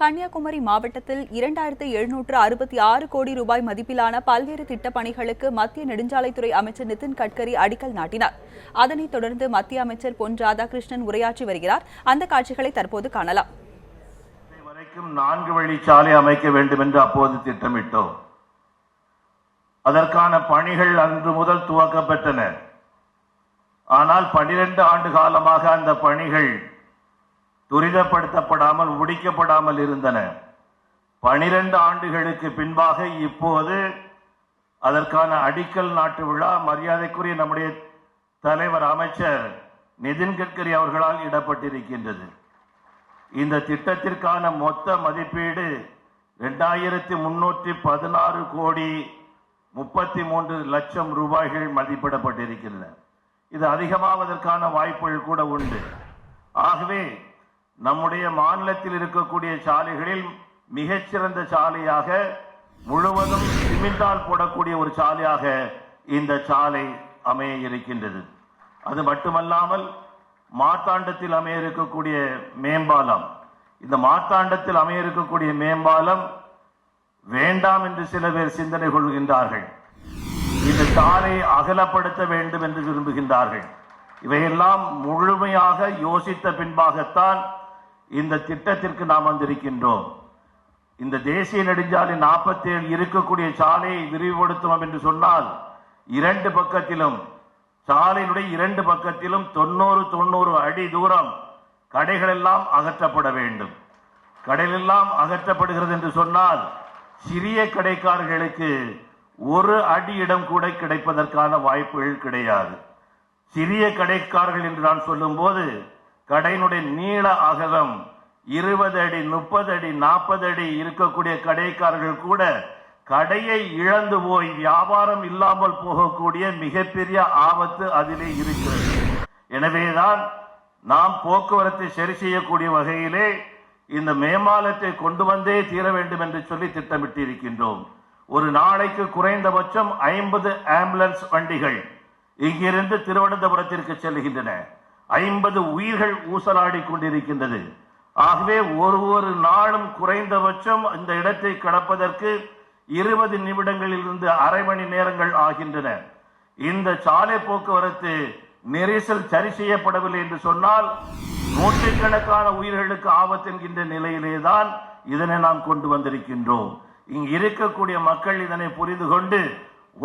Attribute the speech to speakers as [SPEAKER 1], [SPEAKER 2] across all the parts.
[SPEAKER 1] கன்னியாகுமரி மாவட்டத்தில் 2766 கோடி ரூபாய் மதிப்பிலான பல்வேறு திட்டப் பணிகளுக்கு மத்திய நெடுஞ்சாலைத்துறை அமைச்சர் நிதின் கட்கரி அடிக்கல் நாட்டினார். அதனைத் தொடர்ந்து மத்திய அமைச்சர் பொன் ராதாகிருஷ்ணன் உரையாற்றி வருகிறார். அந்த காட்சிகளை தற்போது காணலாம்.
[SPEAKER 2] 4 வழிச்சாலை அமைக்க வேண்டும் என்று அப்போது திட்டமிட்டோம். அதற்கான பணிகள் அன்று முதல் துவக்கப்பட்டன. ஆனால் 12 ஆண்டு காலமாக அந்த பணிகள் துரிதப்படுத்தப்படாமல் முடிக்கப்படாமல் இருந்தன. 12 ஆண்டுகளுக்கு பின்பாக இப்போது அதற்கான அடிக்கல் நாட்டு விழா மரியாதைக்குரிய நம்முடைய தலைவர் அமைச்சர் நிதின் கட்கரி அவர்களால் இடப்பட்டிருக்கின்றது. இந்த திட்டத்திற்கான மொத்த மதிப்பீடு 2316 கோடி 33 லட்சம் ரூபாய்கள் மதிப்பிடப்பட்டிருக்கின்றன. இது அதிகமாவதற்கான வாய்ப்புகள் கூட உண்டு. ஆகவே நம்முடைய மாநிலத்தில் இருக்கக்கூடிய சாலைகளில் மிகச்சிறந்த சாலையாக முழுவதும் சிமெண்டால் போடக்கூடிய ஒரு சாலையாக இந்த சாலை அமைய இருக்கின்றது. அது மட்டுமல்லாமல் மார்த்தாண்டத்தில் அமைய இருக்கக்கூடிய மேம்பாலம், இந்த மார்த்தாண்டத்தில் அமைய இருக்கக்கூடிய மேம்பாலம் வேண்டாம் என்று சில பேர் சிந்தனை கொள்கின்றார்கள். இந்த சாலை அகலப்படுத்த வேண்டும் என்று விரும்புகின்றார்கள். இவையெல்லாம் முழுமையாக யோசித்த பின்பாகத்தான் இந்த திட்டத்திற்கு நாம் வந்திருக்கின்றோம். இந்த தேசிய நெடுஞ்சாலை 47 இருக்கக்கூடிய சாலையை விரிவுபடுத்தணும் என்று சொன்னால் 2 பக்கத்திலும் சாலையினுடைய 2 பக்கத்திலும் 90 அடி தூரம் கடைகள் எல்லாம் அகற்றப்பட வேண்டும். கடைகள் எல்லாம் அகற்றப்படுகிறது என்று சொன்னால் சிறிய கடைக்காரர்களுக்கு 1 அடி இடம் கூட கிடைப்பதற்கான வாய்ப்புகள் கிடையாது. சிறிய கடைக்காரர்கள் என்று நான் சொல்லும் போது கடையினுடைய நீள அகலம் 20 அடி 30 அடி 40 அடி இருக்கக்கூடிய கடைக்காரர்கள் கூட கடையை இழந்து போய் வியாபாரம் இல்லாமல் போகக்கூடிய மிகப்பெரிய ஆபத்து அதிலே இருக்கிறது. எனவேதான் நாம் போக்குவரத்தை சரி செய்யக்கூடிய வகையிலே இந்த மேம்பாலத்தை கொண்டு வந்தே தீர வேண்டும் என்று சொல்லி திட்டமிட்டிருக்கின்றோம். ஒரு நாளைக்கு குறைந்தபட்சம் 50 ஆம்புலன்ஸ் வண்டிகள் இங்கிருந்து திருவனந்தபுரத்திற்கு செல்கின்றன. 50 உயிர்கள் ஊசலாடி கொண்டிருக்கின்றது. ஆகவே ஒரு நாளும் குறைந்தபட்சம் இந்த இடத்தை கடப்பதற்கு 20 நிமிடங்களில் இருந்து அரை மணி நேரங்கள் ஆகின்றன. இந்த சாலை போக்குவரத்து நெரிசல் சரி செய்யப்படவில்லை என்று சொன்னால் நூற்றுக்கணக்கான உயிர்களுக்கு ஆபத்து என்கின்ற நிலையிலேதான் இதனை நாம் கொண்டு வந்திருக்கின்றோம். இங்கு இருக்கக்கூடிய மக்கள் இதனை புரிந்து கொண்டு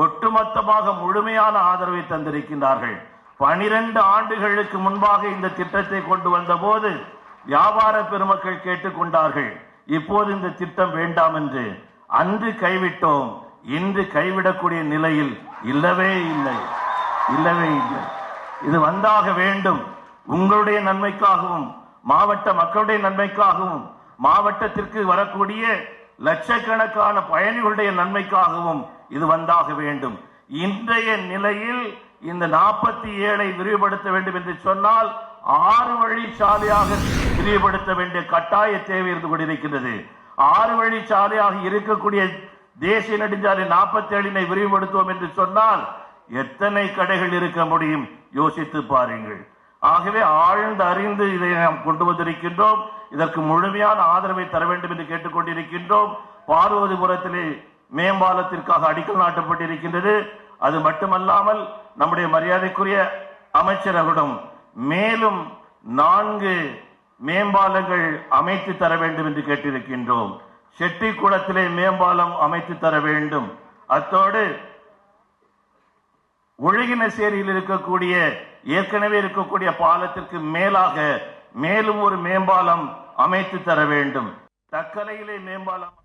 [SPEAKER 2] ஒட்டுமொத்தமாக முழுமையான ஆதரவை தந்திருக்கின்றார்கள். 12 ஆண்டுகளுக்கு முன்பாக இந்த திட்டத்தை கொண்டு வந்த போது வியாபார பெருமக்கள் கேட்டுக்கொண்டார்கள், இப்போது இந்த திட்டம் வேண்டாம் என்று. அன்று கைவிட்டோம், இன்று கைவிடக்கூடிய நிலையில் இல்லவே இல்லை. இது வந்தாக வேண்டும். உங்களுடைய நன்மைக்காகவும் மாவட்ட மக்களுடைய நன்மைக்காகவும் மாவட்டத்திற்கு வரக்கூடிய லட்சக்கணக்கான பயணிகளுடைய நன்மைக்காகவும் இது வந்தாக வேண்டும். இன்றைய நிலையில் இந்த 47 விரிவுபடுத்த வேண்டும் என்று சொன்னால் 6 வழி சாலையாக விரிவுபடுத்த வேண்டிய கட்டாய தேவை இருந்து கொண்டிருக்கின்றது. 6 வழி சாலையாக இருக்கக்கூடிய தேசிய நெடுஞ்சாலை 47 விரிவுபடுத்துவோம் என்று சொன்னால் எத்தனை கடைகள் இருக்க முடியும்? யோசித்து பாருங்கள். ஆகவே ஆழ்ந்து அறிந்து இதை நாம் கொண்டு வந்திருக்கின்றோம். இதற்கு முழுமையான ஆதரவை தர வேண்டும் என்று கேட்டுக்கொண்டிருக்கின்றோம். பார்வதிபுரத்திலே மேம்பாலத்திற்காக அடிக்கல் நாட்டப்பட்டிருக்கின்றது. அது மட்டுமல்லாமல் நம்முடைய மரியாதைக்குரிய அமைச்சர்களிடம் மேலும் 4 மேம்பாலங்கள் அமைத்து தர வேண்டும் என்று கேட்டிருக்கின்றோம். செட்டிக்குளத்திலே மேம்பாலம் அமைத்து தர வேண்டும். அத்தோடு ஒழுகினசேரியில் இருக்கக்கூடிய ஏற்கனவே இருக்கக்கூடிய பாலத்திற்கு மேலாக மேலும் ஒரு மேம்பாலம் அமைத்து தர வேண்டும். தக்கலையிலே மேம்பாலம்